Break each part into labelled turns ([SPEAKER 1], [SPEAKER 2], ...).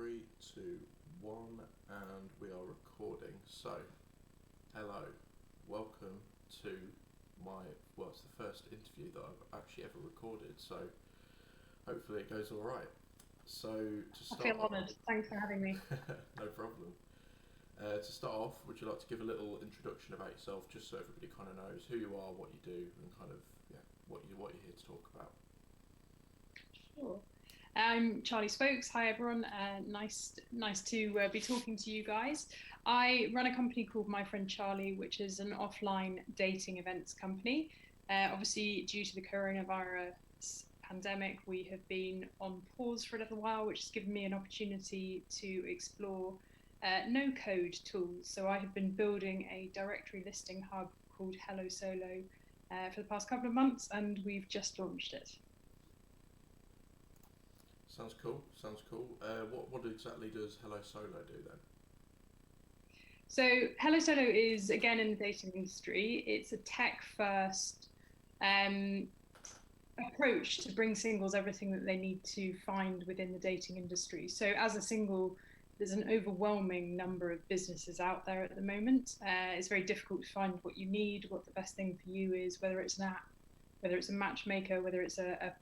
[SPEAKER 1] Three, two, one, and we are recording. So, hello, welcome to it's the first interview that I've actually ever recorded, so hopefully it goes alright. So, to
[SPEAKER 2] I
[SPEAKER 1] start
[SPEAKER 2] feel
[SPEAKER 1] off,
[SPEAKER 2] honoured. Thanks for having me.
[SPEAKER 1] no problem. To start off, would you like to give a little introduction about yourself, just so everybody kind of knows who you are, what you do, and kind of what you're here to talk about?
[SPEAKER 2] Sure. I'm Charlie Spokes. Hi everyone. Nice to be talking to you guys. I run a company called My Friend Charlie, which is an offline dating events company. Obviously, due to the coronavirus pandemic, we have been on pause for a little while, which has given me an opportunity to explore no-code tools. So I have been building a directory listing hub called HelloSolo for the past couple of months, and we've just launched it.
[SPEAKER 1] Sounds cool. Sounds cool. What exactly does HelloSolo do then?
[SPEAKER 2] So HelloSolo is again in the dating industry. It's a tech-first um, approach to bring singles everything that they need to find within the dating industry. So as a single, there's an overwhelming number of businesses out there at the moment. It's very difficult to find what you need, what the best thing for you is, whether it's an app, whether it's a matchmaker, whether it's a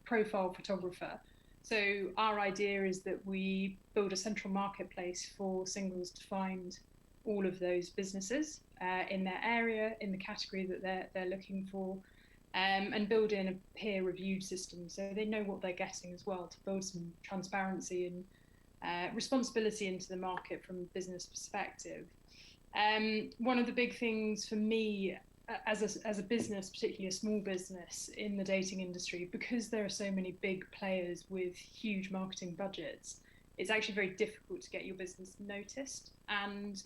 [SPEAKER 2] profile photographer. So our idea is that we build a central marketplace for singles to find all of those businesses in their area, in the category that they're looking for, and build in a peer-reviewed system so they know what they're getting as well, to build some transparency and responsibility into the market from a business perspective. One of the big things for me as a business, particularly a small business in the dating industry, because there are so many big players with huge marketing budgets, it's actually very difficult to get your business noticed. And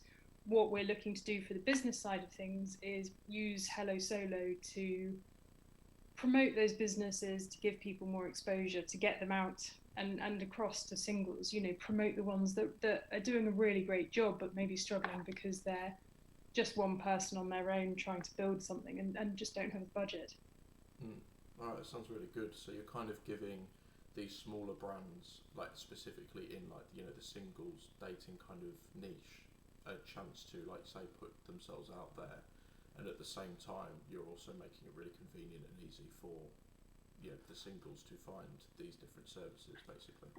[SPEAKER 2] what we're looking to do for the business side of things is use HelloSolo to promote those businesses, to give people more exposure, to get them out and across to singles, promote the ones that are doing a really great job but maybe struggling because they're just one person on their own trying to build something and just don't have a budget.
[SPEAKER 1] All right, that sounds really good. So you're kind of giving these smaller brands, like specifically in like the singles dating kind of niche, a chance to like say put themselves out there, and at the same time you're also making it really convenient and easy for the singles to find these different services, basically.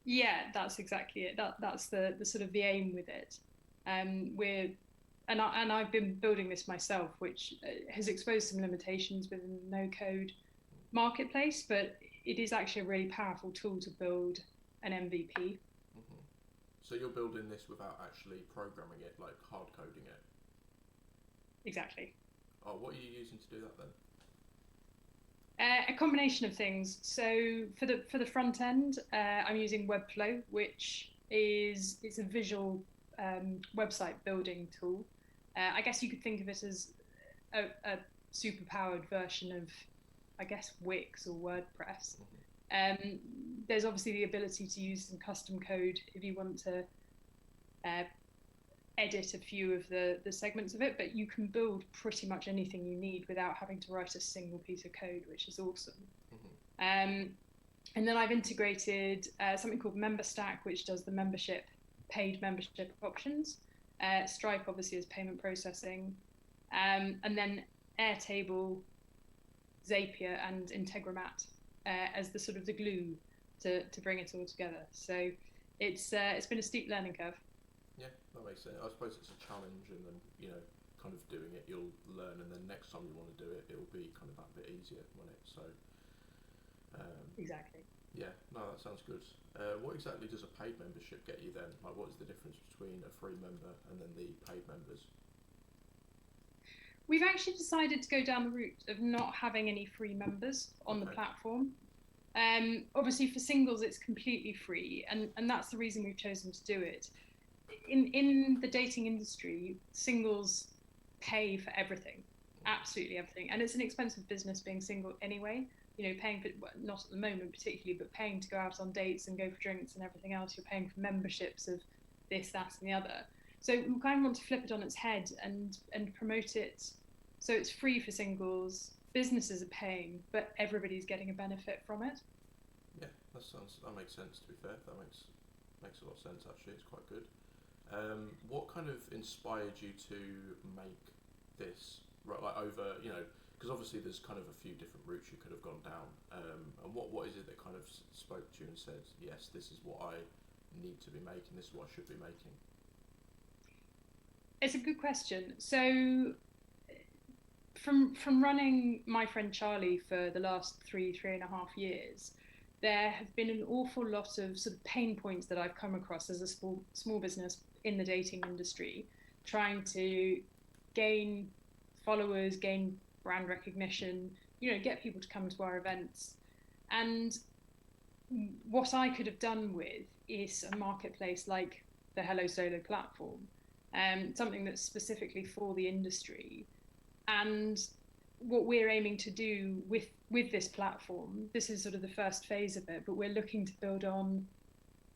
[SPEAKER 2] Yeah, that's exactly it. That's the sort of the aim with it. We're and I've been building this myself, which has exposed some limitations within the no code marketplace, but it is actually a really powerful tool to build an MVP.
[SPEAKER 1] hmm So you're building this without actually programming it, like hard coding it.
[SPEAKER 2] Exactly.
[SPEAKER 1] Oh, what are you using to do that then?
[SPEAKER 2] A combination of things. So for the front end, I'm using Webflow, which is it's a visual website building tool. I guess you could think of it as a super powered version of, I guess, Wix or WordPress.
[SPEAKER 1] hmm
[SPEAKER 2] Um, there's obviously the ability to use some custom code if you want to uh, edit a few of the segments of it, but you can build pretty much anything you need without having to write a single piece of code, which is awesome.
[SPEAKER 1] hmm
[SPEAKER 2] Um, and then I've integrated something called MemberStack, which does the paid membership options. Stripe obviously is payment processing, and then Airtable, Zapier, and Integromat as the sort of the glue to bring it all together. So it's been a steep learning curve.
[SPEAKER 1] Yeah, that makes sense. I suppose it's a challenge, and then kind of doing it, you'll learn, and then next time you want to do it, it'll be kind of that bit easier, won't it? So, um,
[SPEAKER 2] Exactly.
[SPEAKER 1] yeah, no, that sounds good. What exactly does a paid membership get you then? Like, what is the difference between a free member and then the paid members?
[SPEAKER 2] We've actually decided to go down the route of not having any free members on the
[SPEAKER 1] Okay.
[SPEAKER 2] platform. Obviously, for singles, it's completely free, and that's the reason we've chosen to do it. In the dating industry, singles pay for everything, absolutely everything, and it's an expensive business being single anyway. Paying for, well, not at the moment particularly, but paying to go out on dates and go for drinks and everything else. You're paying for memberships of this, that, and the other. So we kind of want to flip it on its head and promote it so it's free for singles. Businesses are paying, but everybody's getting a benefit from it.
[SPEAKER 1] Yeah, that makes sense. To be fair, that makes a lot of sense. Actually, it's quite good. What kind of inspired you to make this? Right, like over, because obviously there's kind of a few different routes you could have gone down. And what is it that kind of spoke to you and said, yes, this is what I need to be making. This is what I should be making.
[SPEAKER 2] It's a good question. So from running my friend Charlie for the last three and a half years, there have been an awful lot of sort of pain points that I've come across as a small business in the dating industry, trying to gain followers, gain brand recognition, get people to come to our events. And what I could have done with is a marketplace like the HelloSolo platform, something that's specifically for the industry. And what we're aiming to do with this platform, this is sort of the first phase of it, but we're looking to build on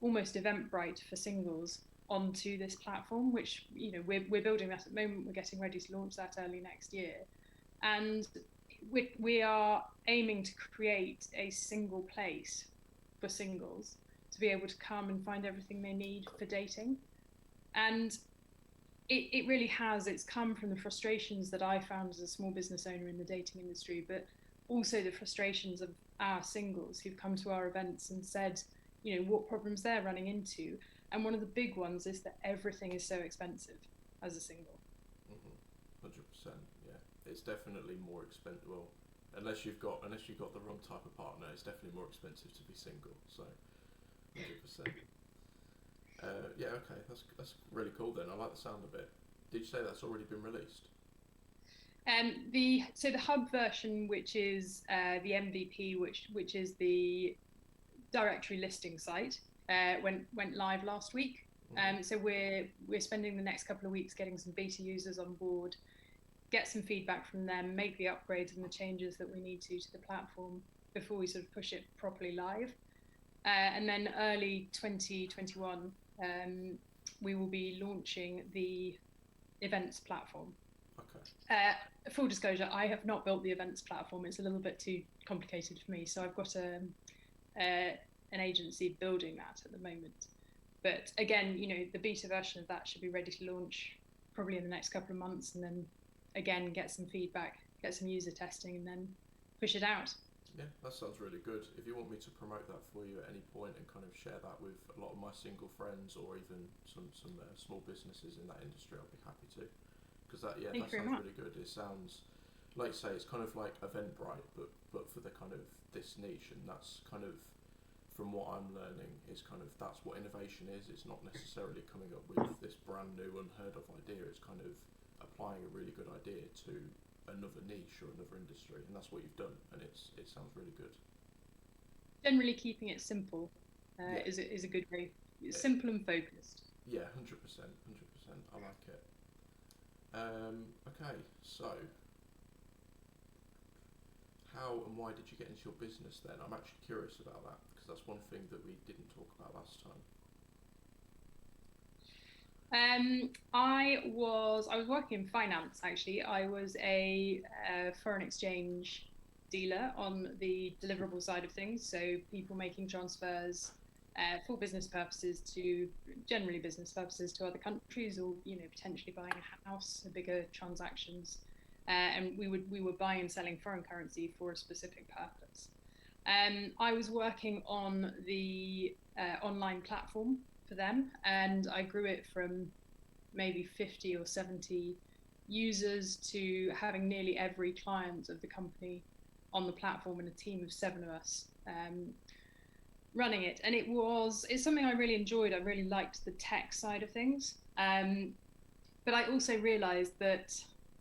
[SPEAKER 2] almost Eventbrite for singles onto this platform, which we're building that at the moment. We're getting ready to launch that early next year, and we are aiming to create a single place for singles to be able to come and find everything they need for dating. And it really has. It's come from the frustrations that I found as a small business owner in the dating industry, but also the frustrations of our singles who've come to our events and said, what problems they're running into. And one of the big ones is that everything is so expensive as a single.
[SPEAKER 1] 100%. Yeah, it's definitely more expensive. Well, unless you've got the wrong type of partner, it's definitely more expensive to be single. So, 100%. Yeah, okay, that's really cool then. I like the sound of it. Did you say that's already been released?
[SPEAKER 2] The hub version, which is the MVP, which is the directory listing site, went live last week. So we're spending the next couple of weeks getting some beta users on board, get some feedback from them, make the upgrades and the changes that we need to the platform before we sort of push it properly live. And then early 2021, we will be launching the events platform.
[SPEAKER 1] Okay.
[SPEAKER 2] Full disclosure, I have not built the events platform. It's a little bit too complicated for me. So I've got an agency building that at the moment. But again, the beta version of that should be ready to launch probably in the next couple of months, and then again, get some feedback, get some user testing, and then push it out.
[SPEAKER 1] Yeah, that sounds really good. If you want me to promote that for you at any point and kind of share that with a lot of my single friends or even some small businesses in that industry, I'll be happy to. Because that sounds really good. It sounds, like you say, it's kind of like Eventbrite, but for the kind of this niche, and that's kind of, from what I'm learning, is kind of, that's what innovation is. It's not necessarily coming up with this brand new unheard of idea. It's kind of applying a really good idea to another niche or another industry, and that's what you've done, and it sounds really good.
[SPEAKER 2] Generally keeping it simple is a good way. It's simple and focused.
[SPEAKER 1] Yeah, 100%. I like it. Okay, so how and why did you get into your business then? I'm actually curious about that, because that's one thing that we didn't talk about last time.
[SPEAKER 2] I was working in finance, actually. I was a foreign exchange dealer on the deliverable side of things, so people making transfers for business purposes to other countries, or potentially buying a house, bigger transactions, and we were buying and selling foreign currency for a specific purpose. I was working on the online platform for them, and I grew it from maybe 50 or 70 users to having nearly every client of the company on the platform, and a team of 7 of us running it. And it's something I really enjoyed. I really liked the tech side of things, but I also realized that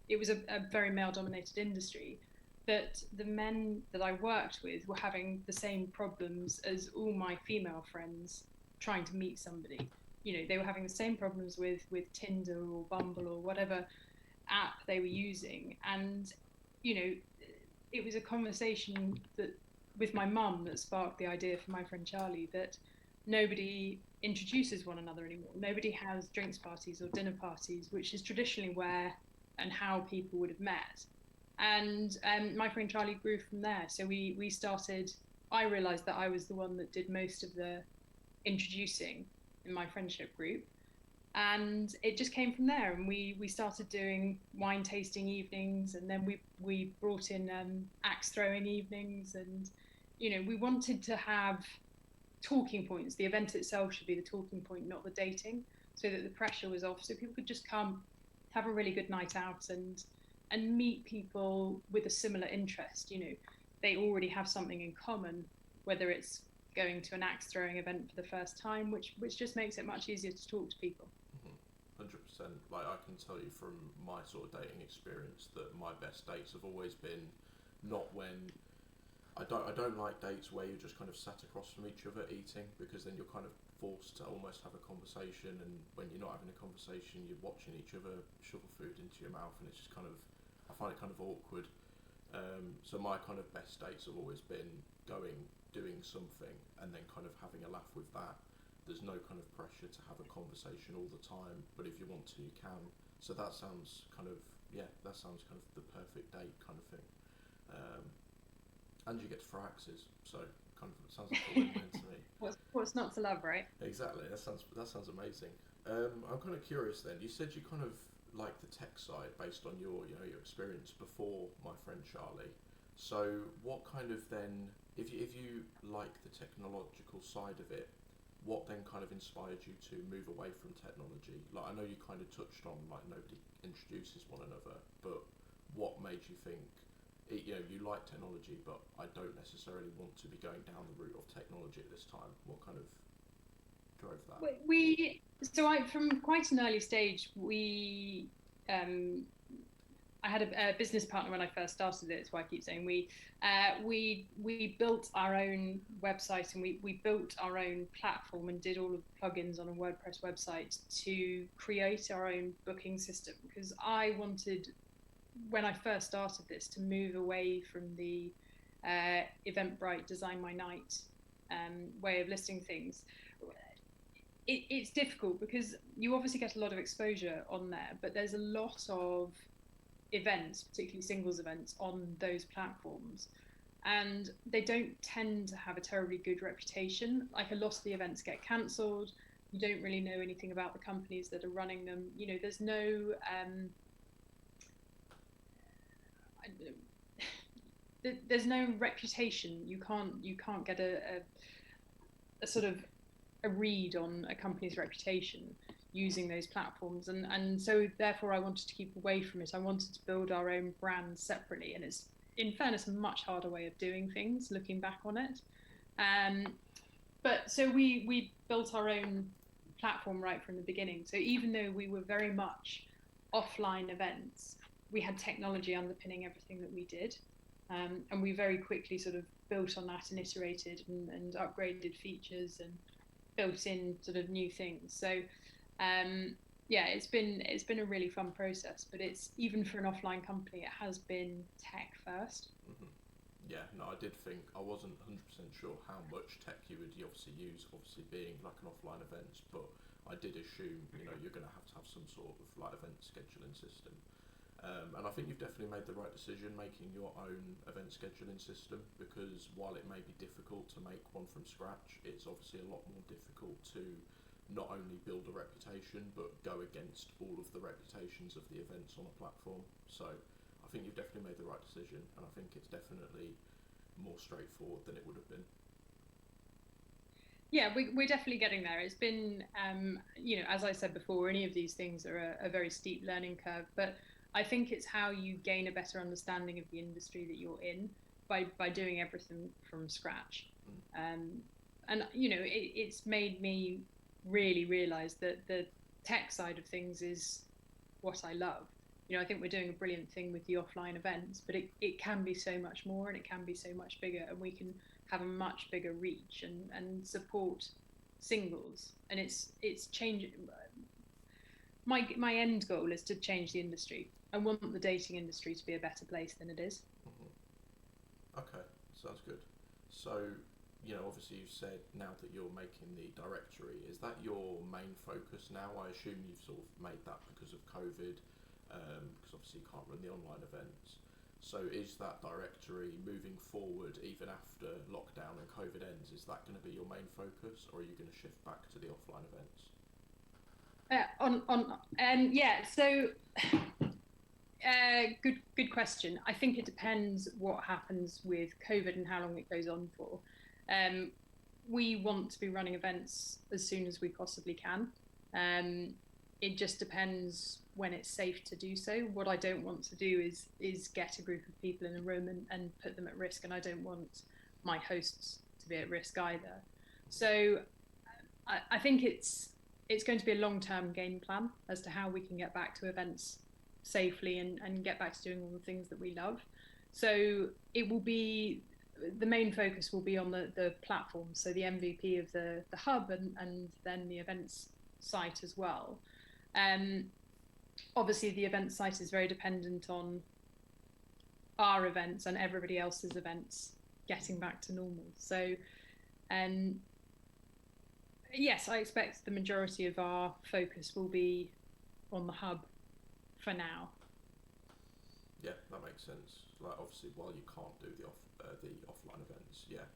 [SPEAKER 2] it was a very male-dominated industry, that the men that I worked with were having the same problems as all my female friends trying to meet somebody. They were having the same problems with Tinder or Bumble or whatever app they were using. And, it was a conversation that with my mum that sparked the idea for my friend Charlie, that nobody introduces one another anymore. Nobody has drinks parties or dinner parties, which is traditionally where and how people would have met. And my friend Charlie grew from there. So we started I realized that I was the one that did most of the introducing in my friendship group, and it just came from there. And we started doing wine tasting evenings, and then we brought in axe throwing evenings, and we wanted to have talking points. The event itself should be the talking point, not the dating, so that the pressure was off, so people could just come, have a really good night out, and meet people with a similar interest. They already have something in common, whether it's going to an axe throwing event for the first time, which just makes it much easier to talk to people.
[SPEAKER 1] 100%. Like, I can tell you from my sort of dating experience that my best dates have always been not when I don't like dates where you're just kind of sat across from each other eating, because then you're kind of forced to almost have a conversation, and when you're not having a conversation, you're watching each other shovel food into your mouth, and it's just kind of, I find it kind of awkward. So my kind of best dates have always been doing something, and then kind of having a laugh with that. There's no kind of pressure to have a conversation all the time, but if you want to, you can. So that sounds kind of, that sounds kind of the perfect date kind of thing. And you get to throw axes, so kind of sounds like a win-win to me.
[SPEAKER 2] What's not to love, right?
[SPEAKER 1] Exactly. That sounds amazing. I'm kind of curious then. You said you kind of like the tech side based on your experience before my friend Charlie. So what kind of then, if you like the technological side of it, what then kind of inspired you to move away from technology? Like, I know you kind of touched on like nobody introduces one another, but what made you think, you like technology, but I don't necessarily want to be going down the route of technology at this time? What kind of drove that?
[SPEAKER 2] From quite an early stage, I had a business partner when I first started it. That's why I keep saying we built our own website, and we built our own platform and did all of the plugins on a WordPress website to create our own booking system, because I wanted, when I first started this, to move away from the Eventbrite Design My Night way of listing things. It's difficult because you obviously get a lot of exposure on there, but there's a lot of events, particularly singles events, on those platforms, and they don't tend to have a terribly good reputation. Like, a lot of the events get cancelled. You don't really know anything about the companies that are running them. There's no there's no reputation. You can't get a sort of a read on a company's reputation using those platforms, and so therefore I wanted to keep away from it. I wanted to build our own brand separately, and it's, in fairness, a much harder way of doing things looking back on it. But so we built our own platform right from the beginning. So even though we were very much offline events, we had technology underpinning everything that we did, and we very quickly sort of built on that and iterated and upgraded features and built in sort of new things. So it's been a really fun process, but it's, even for an offline company, it has been tech first.
[SPEAKER 1] Mm-hmm. Yeah, no, I did think, I wasn't 100% sure how much tech you would obviously use, obviously being like an offline event, but I did assume you're going to have some sort of like event scheduling system. And I think you've definitely made the right decision making your own event scheduling system, because while it may be difficult to make one from scratch, it's obviously a lot more difficult to not only build a reputation but go against all of the reputations of the events on a platform. So I think you've definitely made the right decision, and I think it's definitely more straightforward than it would have been.
[SPEAKER 2] Yeah, we're definitely getting there. It's been, as I said before, any of these things are a very steep learning curve, but I think it's how you gain a better understanding of the industry that you're in by doing everything from scratch. And it's made me really realize that the tech side of things is what I love. I think we're doing a brilliant thing with the offline events, but it can be so much more, and it can be so much bigger, and we can have a much bigger reach and support singles. And it's changing. My end goal is to change the industry. I want the dating industry to be a better place than it is.
[SPEAKER 1] Mm-hmm. Okay, sounds good. So, obviously you've said now that you're making the directory, is that your main focus now? I assume you've sort of made that because of COVID, because obviously you can't run the online events. So is that directory moving forward even after lockdown and COVID ends? Is that going to be your main focus, or are you going to shift back to the offline events?
[SPEAKER 2] Yeah. So, good question. I think it depends what happens with COVID and how long it goes on for. We want to be running events as soon as we possibly can. It just depends when it's safe to do so. What I don't want to do is get a group of people in a room and put them at risk, and I don't want my hosts to be at risk either. So I think it's going to be a long-term game plan as to how we can get back to events safely and get back to doing all the things that we love. So it will be, the main focus will be on the platform, so the MVP of the hub and then the events site as well. Obviously the event site is very dependent on our events and everybody else's events getting back to normal. So yes, I expect the majority of our focus will be on the hub for now.
[SPEAKER 1] Yeah, that makes sense. Like obviously, while you can't do the offline events, yeah.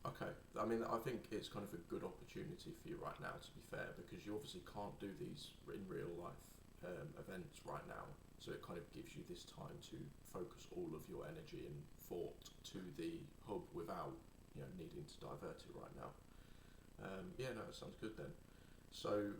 [SPEAKER 1] Okay, I mean, I think it's kind of a good opportunity for you right now, to be fair, because you obviously can't do these in real life events right now. So it kind of gives you this time to focus all of your energy and thought to the hub without, needing to divert it right now. Yeah, no, that sounds good then. So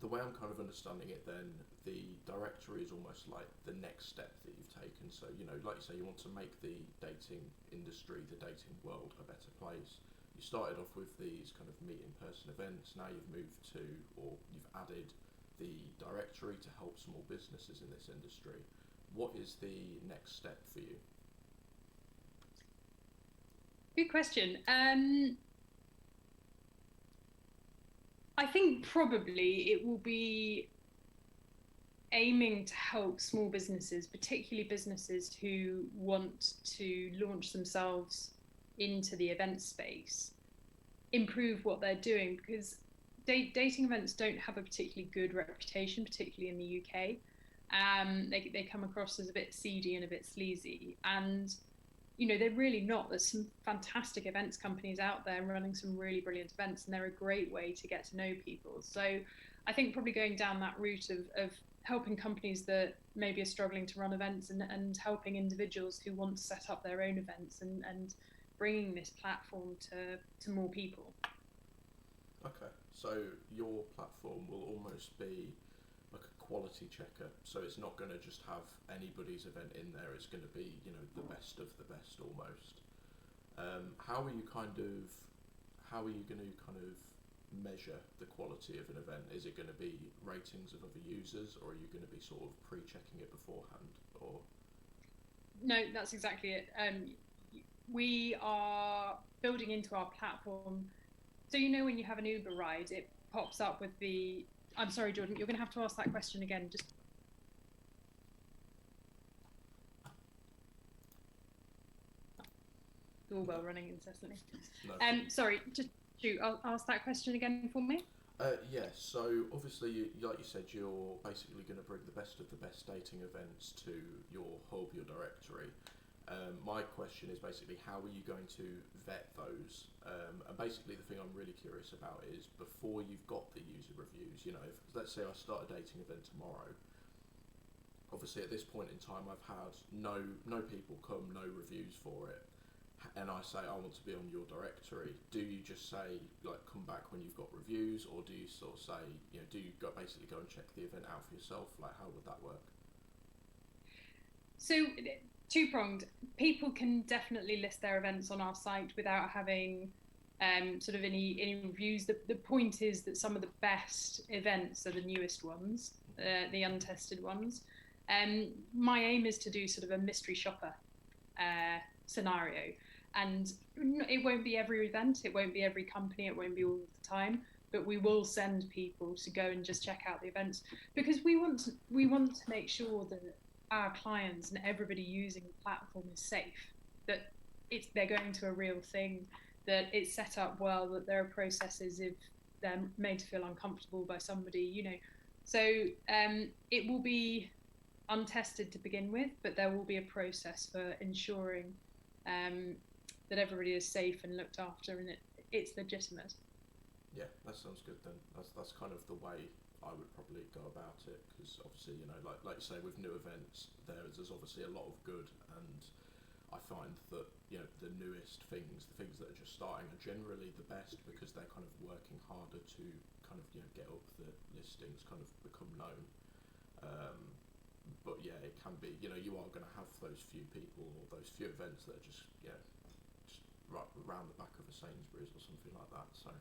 [SPEAKER 1] the way I'm kind of understanding it then, the directory is almost like the next step that you've taken. So, like you say, you want to make the dating industry, the dating world a better place. You started off with these kind of meet in person events. Now you've moved to, or you've added the directory to help small businesses in this industry. What is the next step for you?
[SPEAKER 2] Good question. I think probably it will be aiming to help small businesses, particularly businesses who want to launch themselves into the event space, improve what they're doing, because dating events don't have a particularly good reputation, particularly in the UK. They come across as a bit seedy and a bit sleazy, and they're really not. There's some fantastic events companies out there running some really brilliant events, and they're a great way to get to know people. So I think probably going down that route of helping companies that maybe are struggling to run events and helping individuals who want to set up their own events and bringing this platform to more people.
[SPEAKER 1] Okay, so your platform will almost be like a quality checker, so it's not going to just have anybody's event in there. It's going to be the best of the best almost. How are you going to kind of measure the quality of an event? Is it going to be ratings of other users, or are you going to be sort of pre-checking it beforehand? Or
[SPEAKER 2] no, that's exactly it. We are building into our platform, so when you have an Uber ride, it pops up with the, I'm sorry, Jordan, you're going to have to ask that question again. Just doorbell running incessantly. No. Sorry, just ask that question again for me.
[SPEAKER 1] Yeah, so obviously, like you said, you're basically going to bring the best of the best dating events to your hub, your directory. My question is basically, how are you going to vet those? And basically the thing I'm really curious about is, before you've got the user reviews, if, let's say I start a dating event tomorrow, obviously at this point in time I've had no people come, no reviews for it, and I say I want to be on your directory. Do you just say, like, come back when you've got reviews, or do you sort of say, do you basically go and check the event out for yourself? Like, how would that work?
[SPEAKER 2] So two-pronged. People can definitely list their events on our site without having sort of any reviews. The point is that some of the best events are the newest ones, the untested ones. My aim is to do sort of a mystery shopper scenario, and it won't be every event, it won't be every company, it won't be all the time, but we will send people to go and just check out the events, because we want to make sure that our clients and everybody using the platform is safe, that they're going to a real thing, that it's set up well, that there are processes if they're made to feel uncomfortable by somebody, So it will be untested to begin with, but there will be a process for ensuring um, that everybody is safe and looked after, and it's legitimate.
[SPEAKER 1] Yeah, that sounds good then. That's kind of the way I would probably go about it, because obviously, you know, like you say, with new events, there's obviously a lot of good, and I find that, you know, the newest things, the things that are just starting, are generally the best because they're kind of working harder to kind of, you know, get up the listings, kind of become known. Um, but yeah, it can be, you know, you are going to have those few people or those few events that are just, yeah, just right around the back of a Sainsbury's or something like that. So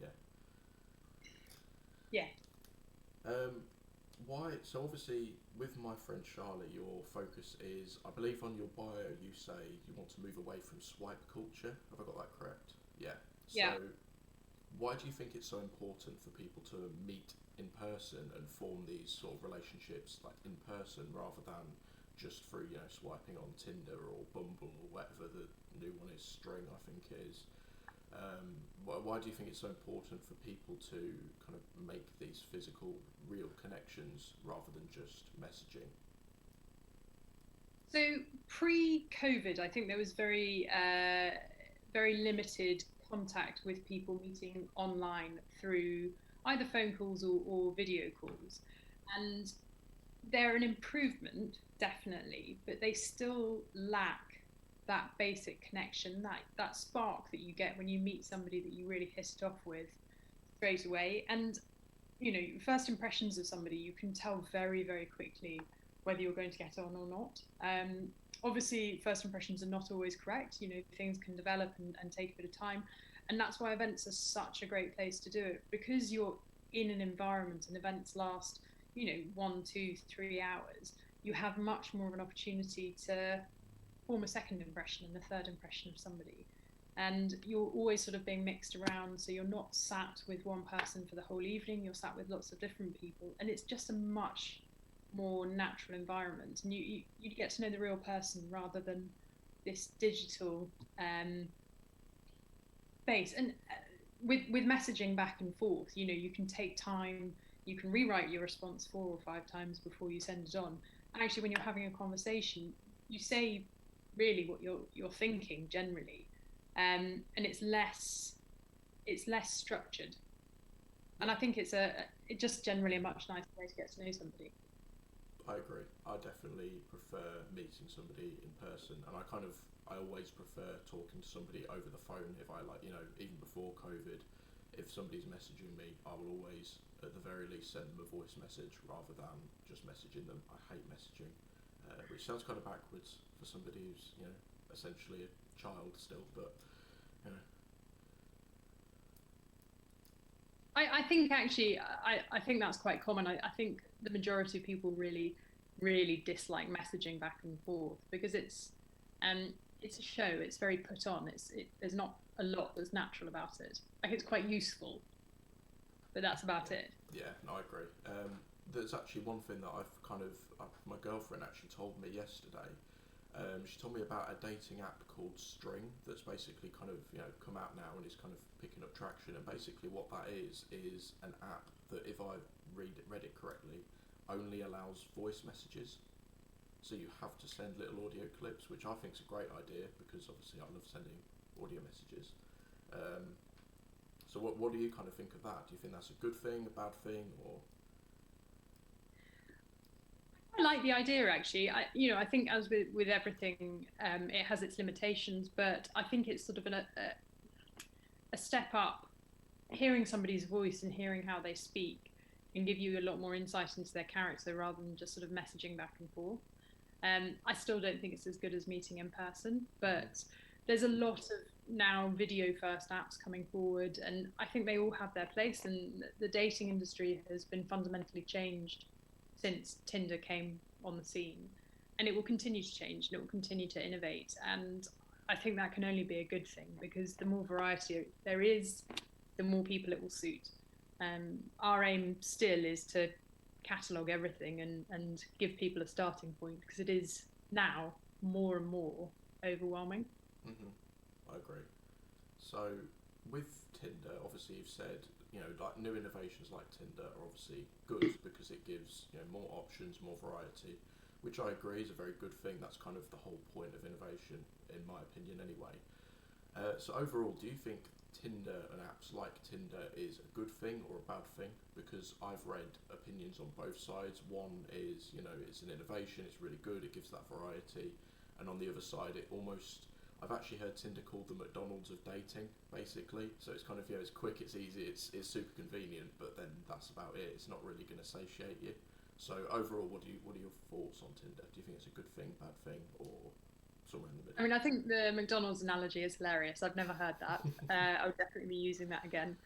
[SPEAKER 1] yeah.
[SPEAKER 2] Yeah.
[SPEAKER 1] Why? So obviously, with my friend Charlie, your focus is, I believe, on your bio. You say you want to move away from swipe culture. Have I got that correct? Yeah.
[SPEAKER 2] Yeah.
[SPEAKER 1] So, why do you think it's so important for people to meet in person and form these sort of relationships, like in person, rather than just through, you know, swiping on Tinder or Bumble or whatever the new one is, String, I think it is. Why do you think it's so important for people to kind of make these physical, real connections rather than just messaging?
[SPEAKER 2] So pre-COVID, I think there was very limited contact with people meeting online through either phone calls or video calls, and they're an improvement, definitely, but they still lack that basic connection, that spark that you get when you meet somebody that you really hit it off with straight away. And you know, first impressions of somebody, you can tell very, very quickly whether you're going to get on or not. Obviously, first impressions are not always correct. You know, things can develop and take a bit of time. And that's why events are such a great place to do it, because you're in an environment and events last, you know, 1, 2, 3 hours. You have much more of an opportunity to form a second impression and a third impression of somebody. And you're always sort of being mixed around, so you're not sat with one person for the whole evening, you're sat with lots of different people, and it's just a much more natural environment, and you get to know the real person rather than this digital base. And with messaging back and forth, you know, you can take time, you can rewrite your response 4 or 5 times before you send it on, and actually when you're having a conversation, you say really what you're thinking generally, and it's less structured. And I think it's just generally a much nicer way to get to know somebody.
[SPEAKER 1] I agree. I definitely prefer meeting somebody in person, and I always prefer talking to somebody over the phone. If I, like, you know, even before COVID, if somebody's messaging me, I will always, at the very least, send them a voice message rather than just messaging them. I hate messaging, which sounds kind of backwards for somebody who's, you know, essentially a child still, but you know.
[SPEAKER 2] I think actually, I think that's quite common. I think the majority of people really, really dislike messaging back and forth because it's a show. It's very put on. There's not a lot that's natural about it. Like, it's quite useful, but that's about it.
[SPEAKER 1] Yeah, no, I agree. There's actually one thing that my girlfriend actually told me yesterday. She told me about a dating app called String that's basically kind of, you know, come out now and is kind of picking up traction. And basically what that is an app that, if I read it correctly, only allows voice messages. So you have to send little audio clips, which I think is a great idea because obviously I love sending audio messages. So what do you kind of think of that? Do you think that's a good thing, a bad thing, or?
[SPEAKER 2] I like the idea, actually. I think, as with everything, it has its limitations, but I think it's sort of a step up. Hearing somebody's voice and hearing how they speak can give you a lot more insight into their character rather than just sort of messaging back and forth. I still don't think it's as good as meeting in person, but there's a lot of now video first apps coming forward, and I think they all have their place, and the dating industry has been fundamentally changed since Tinder came on the scene, and it will continue to change and it will continue to innovate. And I think that can only be a good thing because the more variety there is, the more people it will suit. Our aim still is to catalogue everything and give people a starting point because it is now more and more overwhelming.
[SPEAKER 1] I agree. So with Tinder, obviously you've said, you know, like new innovations like Tinder are obviously good because it gives, you know, more options, more variety. which I agree is a very good thing. That's kind of the whole point of innovation, in my opinion, anyway. So overall, do you think Tinder and apps like Tinder is a good thing or a bad thing? Because I've read opinions on both sides. One is, it's an innovation, it's really good, it gives that variety. And on the other side, I've actually heard Tinder called the McDonald's of dating, basically. So it's kind of, it's quick, it's easy, it's super convenient, but then that's about it. It's not really going to satiate you. So overall, what are your thoughts on Tinder? Do you think it's a good thing, bad thing, or somewhere in the middle?
[SPEAKER 2] I mean, I think the McDonald's analogy is hilarious. I've never heard that. I would definitely be using that again.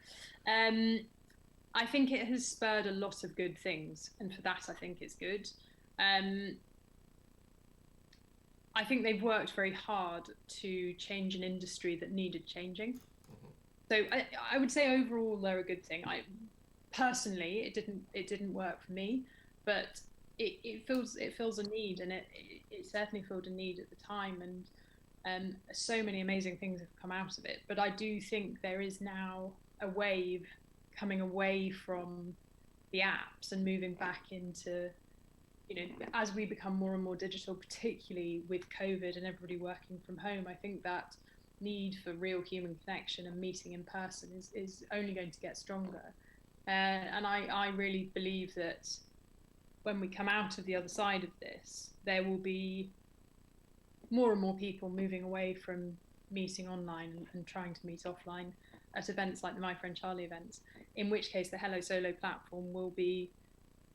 [SPEAKER 2] I think it has spurred a lot of good things, and for that, I think it's good. I think they've worked very hard to change an industry that needed changing.
[SPEAKER 1] Mm-hmm.
[SPEAKER 2] So I would say overall they're a good thing. Personally, it didn't work for me, but it fills a need, and it certainly filled a need at the time, and so many amazing things have come out of it. But I do think there is now a wave coming away from the apps and moving back into, as we become more and more digital, particularly with COVID and everybody working from home. I think that need for real human connection and meeting in person is only going to get stronger. And I really believe that when we come out of the other side of this, there will be more and more people moving away from meeting online and trying to meet offline at events like the My Friend Charlie events, in which case the HelloSolo platform will be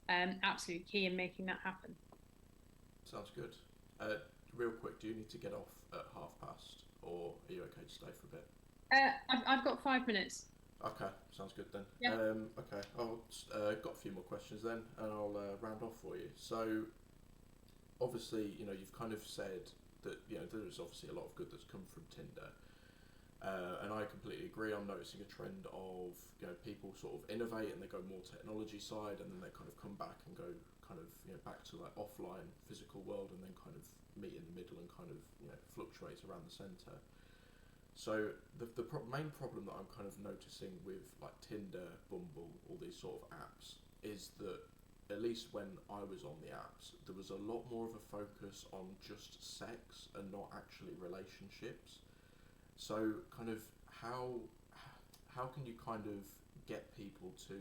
[SPEAKER 2] absolutely key in making that happen.
[SPEAKER 1] Sounds good. Real quick, do you need to get off at 5:30, or are you okay to stay for a bit?
[SPEAKER 2] I've got 5 minutes.
[SPEAKER 1] Okay, sounds good then.
[SPEAKER 2] Yeah.
[SPEAKER 1] Okay, I've got a few more questions then, and I'll round off for you. So, obviously, you've kind of said that, there's obviously a lot of good that's come from Tinder. And I completely agree. I'm noticing a trend of, people sort of innovate and they go more technology side, and then they kind of come back and go kind of, back to like offline physical world, and then kind of meet in the middle and kind of, fluctuates around the centre. So the main problem that I'm kind of noticing with like Tinder, Bumble, all these sort of apps is that, at least when I was on the apps, there was a lot more of a focus on just sex and not actually relationships. So kind of how can you kind of get people to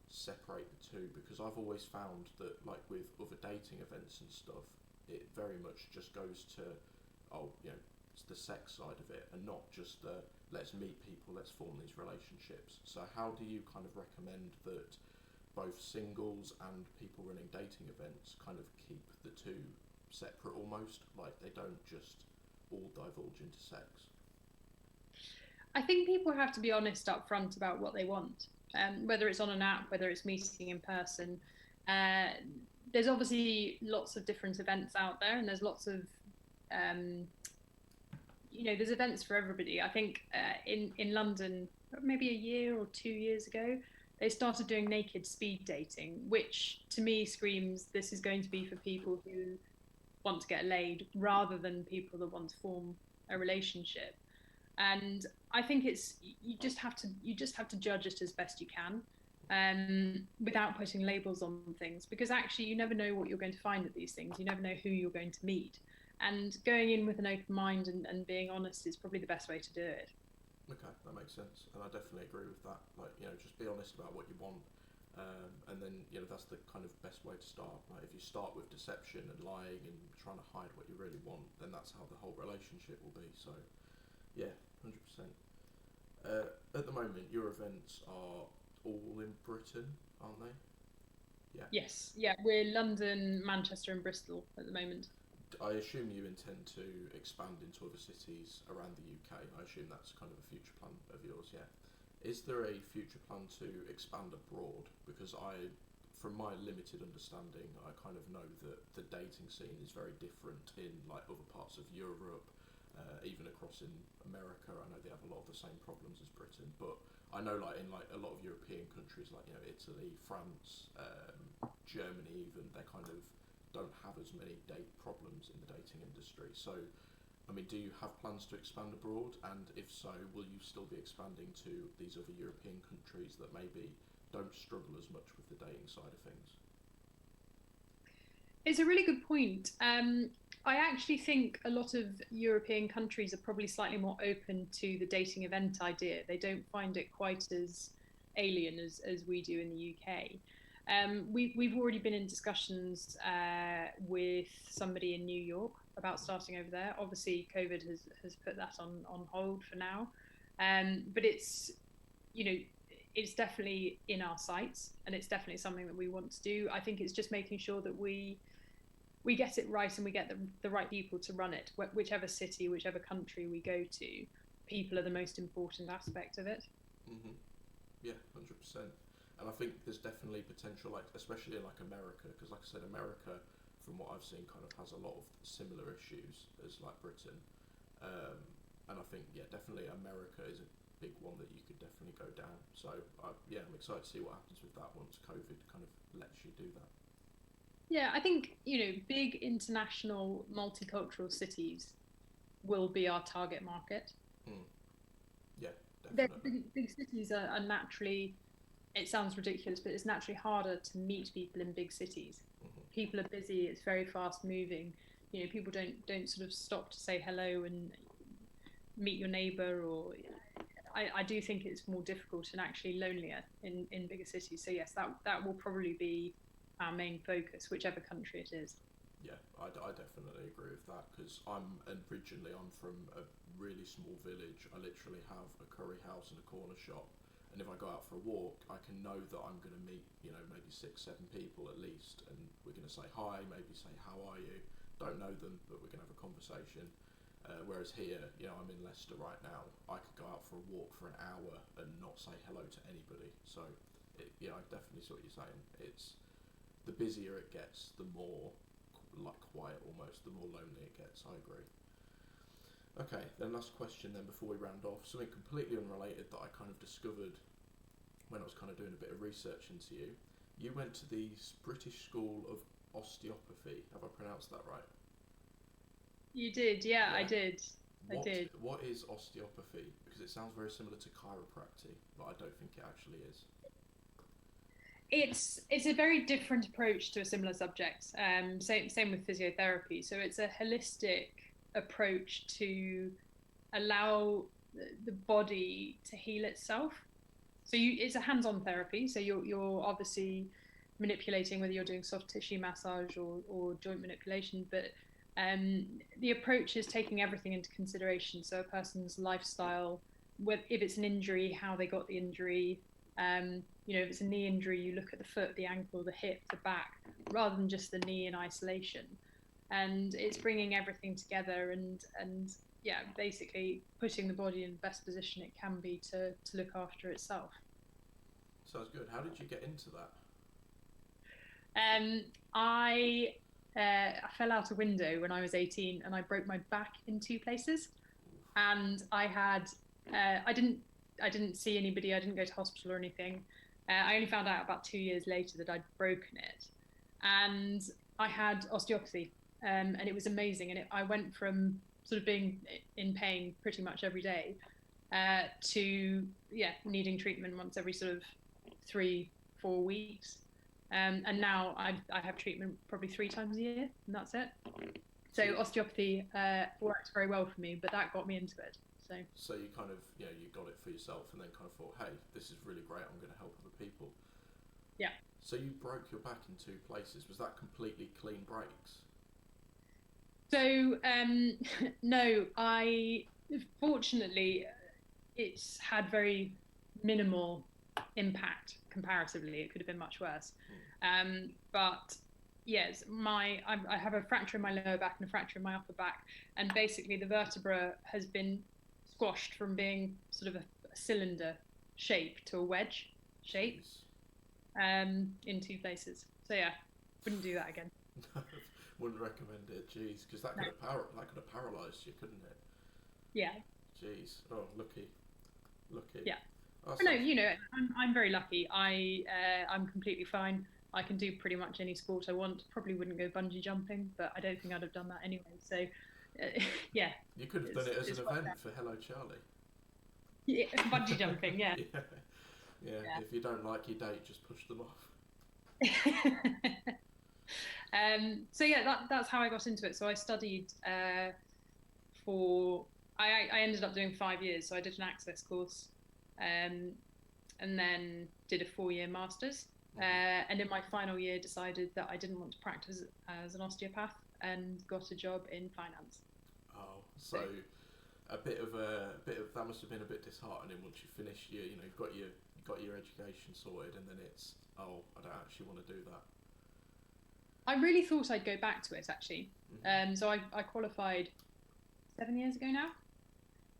[SPEAKER 1] separate the two? Because I've always found that, like with other dating events and stuff, it very much just goes to, it's the sex side of it, and not just the let's meet people, let's form these relationships. So how do you kind of recommend that both singles and people running dating events kind of keep the two separate almost, like they don't just all divulge into sex?
[SPEAKER 2] I think people have to be honest up front about what they want, whether it's on an app, whether it's meeting in person. There's obviously lots of different events out there, and there's lots of there's events for everybody. I think in London, maybe a year or 2 years ago, they started doing naked speed dating, which to me screams this is going to be for people who want to get laid rather than people that want to form a relationship. And I think you just have to judge it as best you can, without putting labels on things, because actually you never know what you're going to find at these things. You never know who you're going to meet. And going in with an open mind and being honest is probably the best way to do it.
[SPEAKER 1] Okay, that makes sense, and I definitely agree with that. Like, just be honest about what you want, and then that's the kind of best way to start. Like, if you start with deception and lying and trying to hide what you really want, then that's how the whole relationship will be. So, yeah, 100%. At the moment, your events are all in Britain, aren't they? Yeah.
[SPEAKER 2] Yes, yeah, we're London, Manchester, and Bristol at the moment.
[SPEAKER 1] I assume you intend to expand into other cities around the UK. I assume that's kind of a future plan of yours, yeah. Is there a future plan to expand abroad? Because from my limited understanding, I kind of know that the dating scene is very different in like other parts of Europe, even across in America. I know they have a lot of the same problems as Britain, but I know like in like a lot of European countries, like Italy, France, Germany, even, they kind of don't have as many date problems in the dating industry. So, I mean, do you have plans to expand abroad? And if so, will you still be expanding to these other European countries that maybe don't struggle as much with the dating side of things?
[SPEAKER 2] It's a really good point. I actually think a lot of European countries are probably slightly more open to the dating event idea. They don't find it quite as alien as we do in the UK. We've already been in discussions with somebody in New York about starting over there. Obviously, COVID has put that on hold for now. But you know, it's definitely in our sights, and it's definitely something that we want to do. I think it's just making sure that we get it right and we get the right people to run it. Whichever city, whichever country we go to, people are the most important aspect of it.
[SPEAKER 1] Hmm. Yeah, 100%. And I think there's definitely potential, like especially in like America, because like I said, America, from what I've seen, kind of has a lot of similar issues as like Britain. Um, and I think yeah, definitely America is a big one that you could definitely go down. So yeah, I'm excited to see what happens with that once COVID kind of lets you do that.
[SPEAKER 2] Yeah, I think, big international multicultural cities will be our target market.
[SPEAKER 1] Mm. Yeah, definitely.
[SPEAKER 2] Big cities are naturally, it sounds ridiculous, but it's naturally harder to meet people in big cities.
[SPEAKER 1] Hmm.
[SPEAKER 2] People are busy, it's very fast moving. People don't sort of stop to say hello and meet your neighbor, or I do think it's more difficult and actually lonelier in bigger cities. So yes, that will probably be our main focus, whichever country it is.
[SPEAKER 1] Yeah, I definitely agree with that because I'm from a really small village. I literally have a curry house and a corner shop, and if I go out for a walk, I can know that I'm going to meet maybe 6, 7 people at least, and we're going to say hi, maybe say how are you. Don't know them, but we're going to have a conversation. Whereas here, I'm in Leicester right now. I could go out for a walk for an hour and not say hello to anybody. So, I definitely see what you're saying. It's the busier it gets, the more like quiet almost, the more lonely it gets. I agree. Okay, then last question then before we round off. Something completely unrelated that I kind of discovered when I was kind of doing a bit of research into you. You went to the British School of Osteopathy. Have I pronounced that right?
[SPEAKER 2] You did, yeah, I
[SPEAKER 1] Yeah.
[SPEAKER 2] did. I
[SPEAKER 1] What
[SPEAKER 2] did.
[SPEAKER 1] what is osteopathy? Because it sounds very similar to chiropractic, but I don't think it actually is.
[SPEAKER 2] It's a very different approach to a similar subject. Same with physiotherapy. So it's a holistic approach to allow the body to heal itself. So it's a hands-on therapy. So you're obviously manipulating, whether you're doing soft tissue massage or joint manipulation, but the approach is taking everything into consideration. So a person's lifestyle, if it's an injury, how they got the injury. If it's a knee injury, you look at the foot, the ankle, the hip, the back, rather than just the knee in isolation. And it's bringing everything together and yeah, basically putting the body in the best position it can be to look after itself.
[SPEAKER 1] Sounds good. How did you get into that?
[SPEAKER 2] Um, I I fell out a window when I was 18 and I broke my back in two places. And I didn't see anybody. I didn't go to hospital or anything. I only found out about 2 years later that I'd broken it, and I had osteopathy, and it was amazing. And I went from sort of being in pain pretty much every day to needing treatment once every sort of 3, 4 weeks. And now I have treatment probably 3 times a year, and that's it. So osteopathy works very well for me, but that got me into it.
[SPEAKER 1] So you kind of you got it for yourself, and then kind of thought, hey, this is really great. I'm going to help other people.
[SPEAKER 2] Yeah.
[SPEAKER 1] So you broke your back in 2 places. Was that completely clean breaks?
[SPEAKER 2] So no, I fortunately it's had very minimal impact comparatively. It could have been much worse. But yes, I have a fracture in my lower back and a fracture in my upper back, and basically the vertebra has been squashed from being sort of a cylinder shape to a wedge shape in 2 places. So yeah, wouldn't do that again.
[SPEAKER 1] Wouldn't recommend it. Jeez, because that could have paralysed you, couldn't it?
[SPEAKER 2] Yeah.
[SPEAKER 1] Jeez. Oh, lucky.
[SPEAKER 2] Yeah.
[SPEAKER 1] Oh,
[SPEAKER 2] no, I'm very lucky. I'm completely fine. I can do pretty much any sport I want. Probably wouldn't go bungee jumping, but I don't think I'd have done that anyway. So, yeah.
[SPEAKER 1] You could have done it as an event for Hello Charlie.
[SPEAKER 2] Yeah, bungee jumping, yeah.
[SPEAKER 1] Yeah. If you don't like your date, just push them off.
[SPEAKER 2] So yeah, that's how I got into it. So I studied for I ended up doing 5 years. So I did an access course, um, and then did a 4 year master's. And in my final year, decided that I didn't want to practice as an osteopath and got a job in finance.
[SPEAKER 1] Oh, so a bit of that must have been a bit disheartening once you finish your, you know, you've got your education sorted, and then it's, oh, I don't actually want to do that.
[SPEAKER 2] I really thought I'd go back to it actually.
[SPEAKER 1] Mm-hmm.
[SPEAKER 2] So I qualified 7 years ago now.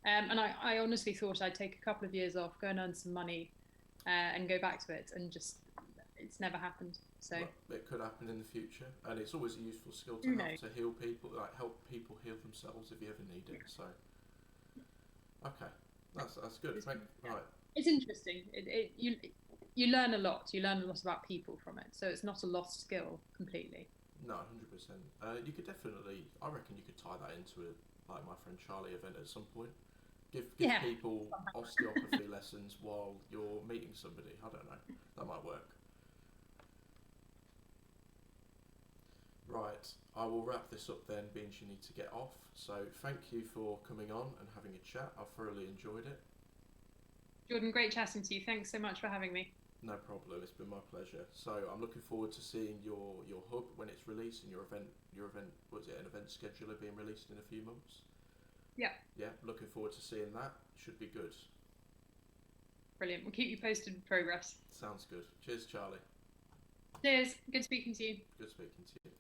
[SPEAKER 2] And I honestly thought I'd take a couple of years off, go and earn some money, and go back to it, and just it's never happened. So
[SPEAKER 1] Well, it could happen in the future, and it's always a useful skill to
[SPEAKER 2] who
[SPEAKER 1] have
[SPEAKER 2] knows?
[SPEAKER 1] to heal people, like help people heal themselves if you ever need it. So, okay, that's good.
[SPEAKER 2] It's,
[SPEAKER 1] Thank,
[SPEAKER 2] yeah,
[SPEAKER 1] right,
[SPEAKER 2] it's interesting. You learn a lot. You learn a lot about people from it. So it's not a lost skill completely.
[SPEAKER 1] no, 100%. You could definitely, I reckon, you could tie that into a, like my friend Charlie event at some point. Give
[SPEAKER 2] Yeah.
[SPEAKER 1] people osteopathy lessons while you're meeting somebody. I don't know. That might work. Right, I will wrap this up then, being you need to get off. So thank you for coming on and having a chat. I thoroughly enjoyed it.
[SPEAKER 2] Jordan, great chatting to you. Thanks so much for having me.
[SPEAKER 1] No problem. It's been my pleasure. So I'm looking forward to seeing your hub when it's released, and your event, was it an event scheduler being released in a few months?
[SPEAKER 2] Yeah,
[SPEAKER 1] Yeah, looking forward to seeing that. Should be good.
[SPEAKER 2] brilliant. We'll keep you posted with progress.
[SPEAKER 1] Sounds good. Cheers, Charlie.
[SPEAKER 2] Cheers. Good speaking to you.
[SPEAKER 1] Good speaking to you.